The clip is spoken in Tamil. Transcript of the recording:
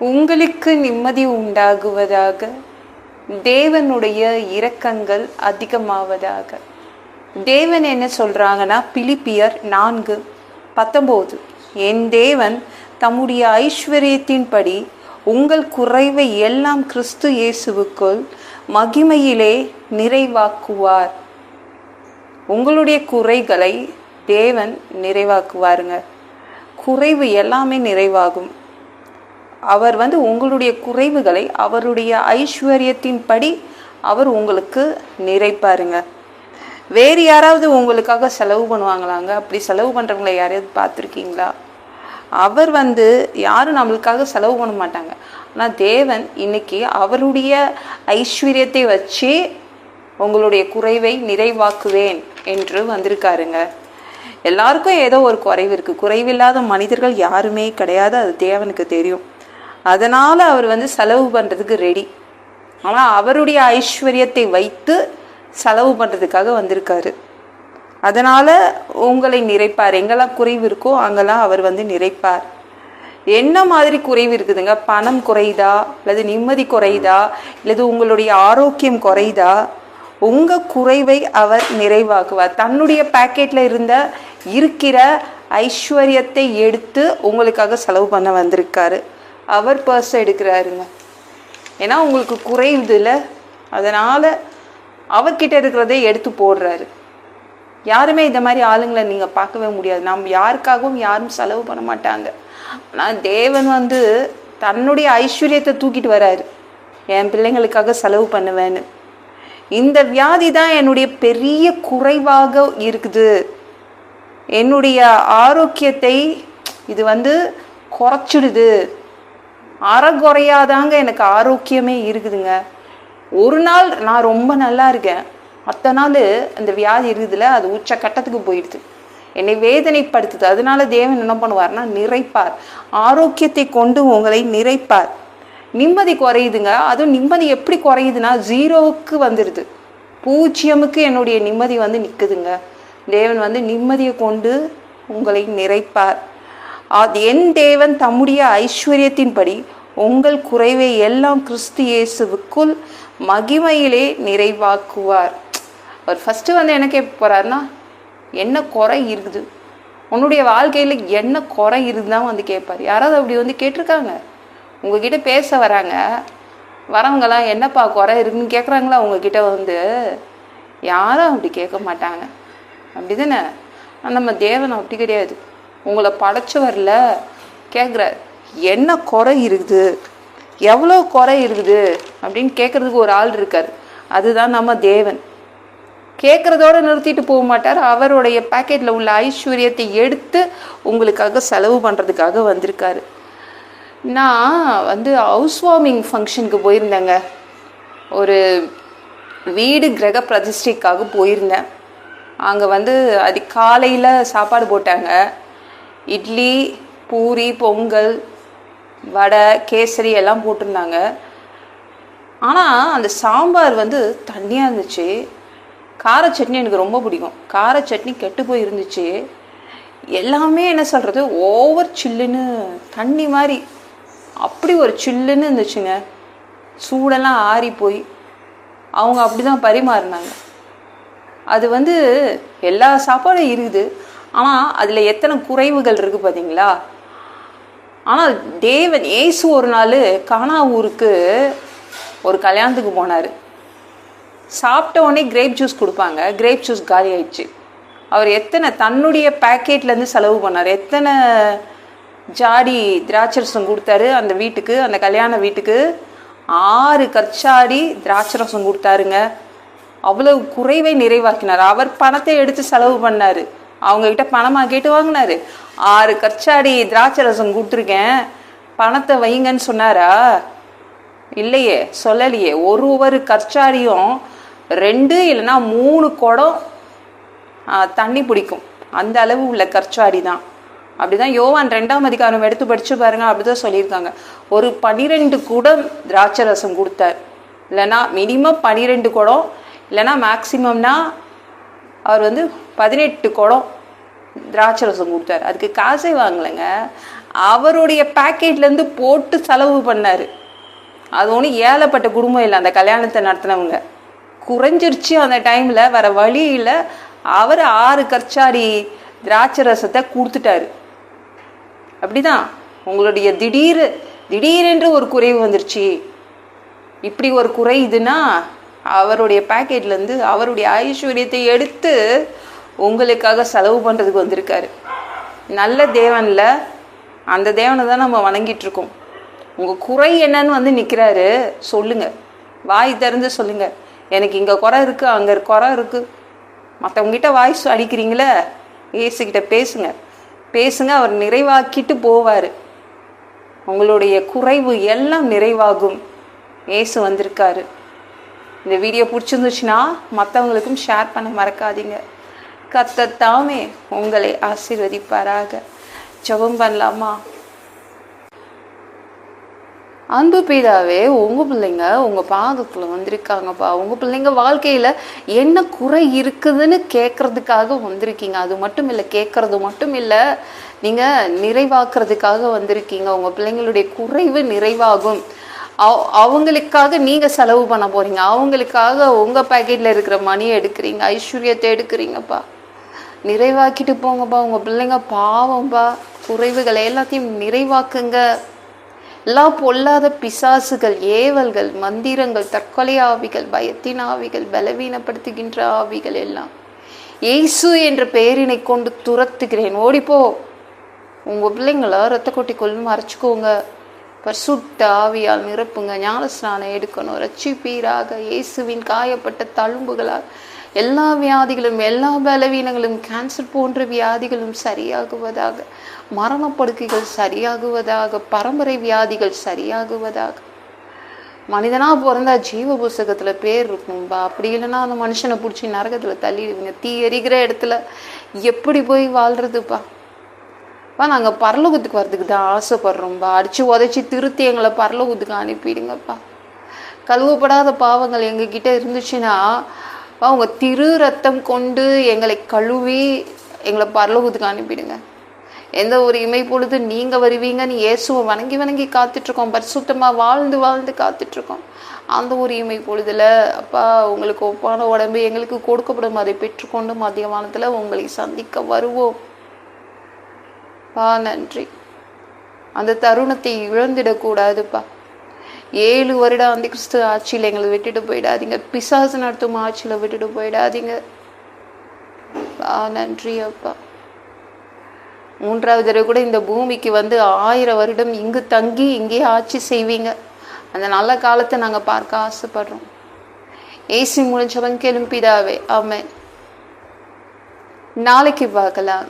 உங்களுக்கு நிம்மதி உண்டாகுவதாக. தேவனுடைய இரக்கங்கள் அதிகமாவதாக. தேவன் என்ன சொல்றாங்கன்னா, பிலிப்பியர் 4:19, என் தேவன் தம்முடைய ஐஸ்வர்யத்தின்படி உங்கள் குறைவை எல்லாம் கிறிஸ்து இயேசுவுக்குள் மகிமையிலே நிறைவாக்குவார். உங்களுடைய குறைகளை தேவன் நிறைவாக்குவாருங்க. குறைவு எல்லாமே நிறைவாகும். அவர் உங்களுடைய குறைவுகளை அவருடைய ஐஸ்வர்யத்தின்படி அவர் உங்களுக்கு நிறைப்பாருங்க. வேறு யாராவது உங்களுக்காக செலவு பண்ணுவாங்களாங்க? அப்படி செலவு பண்ணுறவங்களை யாரையாவது பார்த்துருக்கீங்களா? அவர் யாரும் நம்மளுக்காக செலவு பண்ண மாட்டாங்க. ஆனால் தேவன் இன்னைக்கு அவருடைய ஐஸ்வர்யத்தை வச்சு உங்களுடைய குறைவை நிறைவாக்குவேன் என்று வந்திருக்காருங்க. எல்லாருக்கும் ஏதோ ஒரு குறைவு இருக்குது. குறைவில்லாத மனிதர்கள் யாருமே கிடையாது, அது தேவனுக்கு தெரியும். அதனால் அவர் செலவு பண்ணுறதுக்கு ரெடி. ஆனால் அவருடைய ஐஸ்வர்யத்தை வைத்து செலவு பண்ணுறதுக்காக வந்திருக்காரு. அதனால் உங்களை நிறைப்பார். எங்கெல்லாம் குறைவு இருக்கோ அங்கெல்லாம் அவர் நிறைப்பார். என்ன மாதிரி குறைவு இருக்குதுங்க? பணம் குறையுதா, அல்லது நிம்மதி குறையுதா, அல்லது உங்களுடைய ஆரோக்கியம் குறையுதா? உங்கள் குறைவை அவர் நிறைவாக்குவார். தன்னுடைய பாக்கெட்டில் இருக்கிற ஐஸ்வர்யத்தை எடுத்து உங்களுக்காக செலவு பண்ண வந்திருக்காரு. அவர் பர்ஸ் எடுக்கிறாருங்க. ஏன்னா உங்களுக்கு குறையுது இல்லை, அதனால் அவர்கிட்ட இருக்கிறதை எடுத்து போடுறாரு. யாருமே இந்த மாதிரி ஆளுங்களை நீங்கள் பார்க்கவே முடியாது. நம்ம யாருக்காகவும் யாரும் செலவு பண்ண மாட்டாங்க. ஆனால் தேவன் தன்னுடைய ஐஸ்வர்யத்தை தூக்கிட்டு வராரு, என் பிள்ளைங்களுக்காக செலவு பண்ணுவேன்னு. இந்த வியாதி தான் என்னுடைய பெரிய குறைவாக இருக்குது. என்னுடைய ஆரோக்கியத்தை இது குறைச்சிடுது. அறகுறையாதாங்க எனக்கு ஆரோக்கியமே இருக்குதுங்க. ஒரு நாள் நான் ரொம்ப நல்லா இருக்கேன், மற்ற நாள் அந்த வியாதி இருக்குதுல்ல, அது உச்ச கட்டத்துக்கு போயிடுது, என்னை வேதனைப்படுத்துது. அதனால தேவன் என்ன பண்ணுவார்னா நிறைப்பார். ஆரோக்கியத்தை கொண்டு உங்களை நிறைப்பார். நிம்மதி குறையுதுங்க. அதுவும் நிம்மதி எப்படி குறையுதுன்னா, 0க்கு வந்துடுது. 0க்கு என்னுடைய நிம்மதி நிற்குதுங்க. தேவன் நிம்மதியை கொண்டு உங்களை நிறைப்பார். என் தேவன் தம்முடைய ஐஸ்வர்யத்தின்படி உங்கள் குறைவை எல்லாம் கிறிஸ்து இயேசுவுக்குள் மகிமையிலே நிறைவாக்குவார். அவர் ஃபஸ்ட்டு என்ன கேட்க போகிறாருன்னா, என்ன குறை இருக்குது உன்னுடைய வாழ்க்கையில், என்ன குறை இருக்குதான் கேட்பார். யாராவது அப்படி கேட்டிருக்காங்க? உங்ககிட்ட பேச வராங்க, வரவங்களாம் என்னப்பா குறை இருக்குன்னு கேட்குறாங்களா உங்ககிட்ட? யாரும் அப்படி கேட்க மாட்டாங்க, அப்படி தானே? நம்ம தேவன் அப்படி கிடையாது. உங்களை படைச்சவரில் கேட்குறார், என்ன குறை இருக்குது, எவ்வளோ குறை இருக்குது அப்படின்னு கேட்குறதுக்கு ஒரு ஆள் இருக்கார். அதுதான் நம்ம தேவன். கேட்குறதோடு நிறுத்திட்டு போக மாட்டார். அவருடைய பாக்கெட்டில் உள்ள ஐஸ்வர்யத்தை எடுத்து உங்களுக்காக செலவு பண்ணுறதுக்காக வந்திருக்காரு. நான் ஹவுஸ் வார்மிங் ஃபங்க்ஷனுக்கு போயிருந்தேங்க. ஒரு வீடு கிரக பிரதிஷ்டைக்காக போயிருந்தேன். அங்கே அது காலையில் சாப்பாடு போட்டாங்க. இட்லி, பூரி, பொங்கல், வடை, கேசரி எல்லாம் போட்டிருந்தாங்க. ஆனால் அந்த சாம்பார் தண்ணியாக இருந்துச்சு. கார சட்னி எனக்கு ரொம்ப பிடிக்கும். கார சட்னி கெட்டு போய் இருந்துச்சு. எல்லாமே என்ன சொல்கிறது, ஓவர் சில்லுன்னு தண்ணி மாதிரி அப்படி ஒரு சில்லுன்னு இருந்துச்சுங்க. சூடெல்லாம் ஆறி போய் அவங்க அப்படி தான் பரிமாறினாங்க. அது எல்லா சாப்பாடும் இருக்குது, ஆனால் அதில் எத்தனை குறைவுகள் இருக்குது பார்த்தீங்களா? ஆனால் தேவன் இயேசு ஒரு நாள் கானா ஊருக்கு ஒரு கல்யாணத்துக்கு போனார். சாப்பிட்ட உடனே கிரேப் ஜூஸ் கொடுப்பாங்க. கிரேப் ஜூஸ் காலி ஆயிடுச்சு. அவர் எத்தனை தன்னுடைய பேக்கெட்லேருந்து செலவு பண்ணார், எத்தனை ஜாடி திராட்சரசம் கொடுத்தாரு அந்த வீட்டுக்கு, அந்த கல்யாண வீட்டுக்கு 6 கற்சாடி திராட்சரசம் கொடுத்தாருங்க. அவ்வளவு குறைவை நிறைவாக்கினார். அவர் பணத்தை எடுத்து செலவு பண்ணார். அவங்கக்கிட்ட பணமாக கேட்டு வாங்கினார். 6 கற்சாடி திராட்சரசம் கொடுத்துருக்கேன், பணத்தை வைங்கன்னு சொன்னாரா? இல்லையே, சொல்லலையே. ஒரு கற்சாடியும் 2 இல்லைன்னா 3 குடம் தண்ணி பிடிக்கும், அந்த அளவு உள்ள கற்சாடி தான். அப்படிதான் யோவான் 2ஆம் அதிகாரம் எடுத்து படிச்சு பாருங்க, அப்படிதான் சொல்லியிருக்காங்க. ஒரு 12 குடம் திராட்சை ரசம் கொடுத்தார். இல்லைன்னா மினிமம் 12 குடம், இல்லைன்னா மேக்சிமம்னா அவர் 18 குடம் திராட்சை ரசம் கொடுத்தார். அதுக்கு காசே வாங்கலைங்க. அவருடைய பேக்கெட்லேருந்து போட்டு செலவு பண்ணார். அது ஒன்றும் ஏழைப்பட்ட குடும்பம் இல்லை. அந்த கல்யாணத்தை நடத்தினவங்க குறைஞ்சிருச்சு அந்த டைமில், வேற வழியில் அவர் 6 கற்சாடி திராட்சை ரசத்தை கொடுத்துட்டாரு. அப்படிதான் உங்களுடைய திடீரென்று ஒரு குறைவு வந்துருச்சு, இப்படி ஒரு குறையுதுன்னா அவருடைய பேக்கெட்லேருந்து அவருடைய ஐஸ்வர்யத்தை எடுத்து உங்களுக்காக செலவு பண்ணுறதுக்கு வந்திருக்காரு. நல்ல தேவனில் அந்த தேவனை தான் நம்ம வணங்கிட்டு இருக்கோம். உங்கள் குறை என்னன்னு வந்து நிற்கிறாரு, சொல்லுங்கள், வாய் திறந்து சொல்லுங்கள். எனக்கு இங்கே குறை இருக்குது, அங்கே குறை இருக்குது. மற்றவங்ககிட்ட வாய்ஸ் அடிக்கிறீங்களே, ஏசுகிட்ட பேசுங்க. அவர் நிறைவாக்கிட்டு போவார். உங்களுடைய குறைவு எல்லாம் நிறைவாகும். ஏசு வந்திருக்காரு. இந்த வீடியோ பிடிச்சிருந்துச்சுன்னா மற்றவங்களுக்கும் ஷேர் பண்ண மறக்காதீங்க. கர்த்தர் தாமே உங்களை ஆசீர்வதிப்பாராக. ஜெபம் பண்ணலாமா? அன்பு பிதாவே, உங்கள் பிள்ளைங்க உங்கள் பாதத்தில் வந்திருக்காங்கப்பா. உங்கள் பிள்ளைங்க வாழ்க்கையில் என்ன குறை இருக்குதுன்னு கேட்குறதுக்காக வந்திருக்கீங்க. அது மட்டும் இல்லை, கேட்குறது மட்டும் இல்லை, நீங்கள் நிறைவாக்குறதுக்காக வந்திருக்கீங்க. உங்கள் பிள்ளைங்களுடைய குறைவு நிறைவாகும். அவங்களுக்காக நீங்கள் செலவு பண்ண போகிறீங்க. அவங்களுக்காக உங்கள் பேக்கெட்டில் இருக்கிற மணியை எடுக்கிறீங்க, ஐஸ்வர்யத்தை எடுக்கிறீங்கப்பா. நிறைவாக்கிட்டு போங்கப்பா. உங்கள் பிள்ளைங்க பாவம்பா, குறைவுகள் எல்லாத்தையும் நிறைவாக்குங்க. எல்லா பொல்லாத பிசாசுகள், ஏவல்கள், மந்திரங்கள், தற்கொலை ஆவிகள், பயத்தின் ஆவிகள், பலவீனப்படுத்துகின்ற ஆவிகள் எல்லாம் இயேசு என்ற பெயரினை கொண்டு துரத்துகிறேன். ஓடிப்போ. உங்கள் பிள்ளைங்கள ரத்த கொட்டிக்குள் மறைச்சிக்கோங்க. பரிசுத்த ஆவியால் நிரப்புங்க. ஞானஸ்நானம் எடுக்கணும். ரட்சிப்பீராக. இயேசுவின் காயப்பட்ட தழும்புகளால் எல்லா வியாதிகளும், எல்லா பலவீனங்களும், கேன்சர் போன்ற வியாதிகளும் சரியாகுவதாக. மரணப்படுக்கைகள் சரியாகுவதாக. பரம்பரை வியாதிகள் சரியாகுவதாக. மனிதனா பிறந்தா ஜீவ புஸ்தகத்தில் பேர் இருக்கணும்பா. அப்படி இல்லைன்னா அந்த மனுஷனை பிடிச்சி நரகத்தில் தள்ளிடுவீங்க. தீ எரிகிற இடத்துல எப்படி போய் வாழ்றதுப்பா? நாங்கள் பரலோகத்துக்கு வர்றதுக்கு தான் ஆசைப்படுறோம்பா. அடித்து உதச்சி திருத்தி எங்களை பரலோகத்துக்கு அனுப்பிடுங்கப்பா. கழுவப்படாத பாவங்கள் எங்ககிட்ட இருந்துச்சுன்னா உங்கள் திரு ரத்தம் கொண்டு எங்களை கழுவி எங்களை பரலோகத்துக்கு அனுப்பிடுங்க. எந்த ஒரு இமை பொழுது நீங்கள் வருவீங்கன்னு இயேசுவை வணங்கி காத்துட்ருக்கோம். பரிசுத்தமாக வாழ்ந்து காத்துட்ருக்கோம். அந்த ஒரு இமை பொழுதுல அப்பா உங்களுக்கு ஒப்பான உடம்பு எங்களுக்கு கொடுக்கப்படும். அதை பெற்றுக்கொண்டு மதிய வானத்தில் உங்களை சந்திக்க வருவோம். நன்றி. அந்த தருணத்தை இழந்திடக்கூடாதுப்பா. 7 வருடம் அந்த கிறிஸ்து ஆட்சியில் எங்களை விட்டுட்டு போயிடாதீங்க. பிசாசு நடத்தும் ஆட்சியில் விட்டுட்டு போயிடாதீங்க. நன்றி அப்பா. 3வது தடவை கூட இந்த பூமிக்கு வந்து 1000 வருடம் இங்கு தங்கி இங்கே ஆட்சி செய்வீங்க. அந்த நல்ல காலத்தை நாங்கள் பார்க்க ஆசைப்படுறோம். ஏசி முடிஞ்சவன் கேளும் பிதாவே. ஆமென். நாளைக்கு பார்க்கலாம்.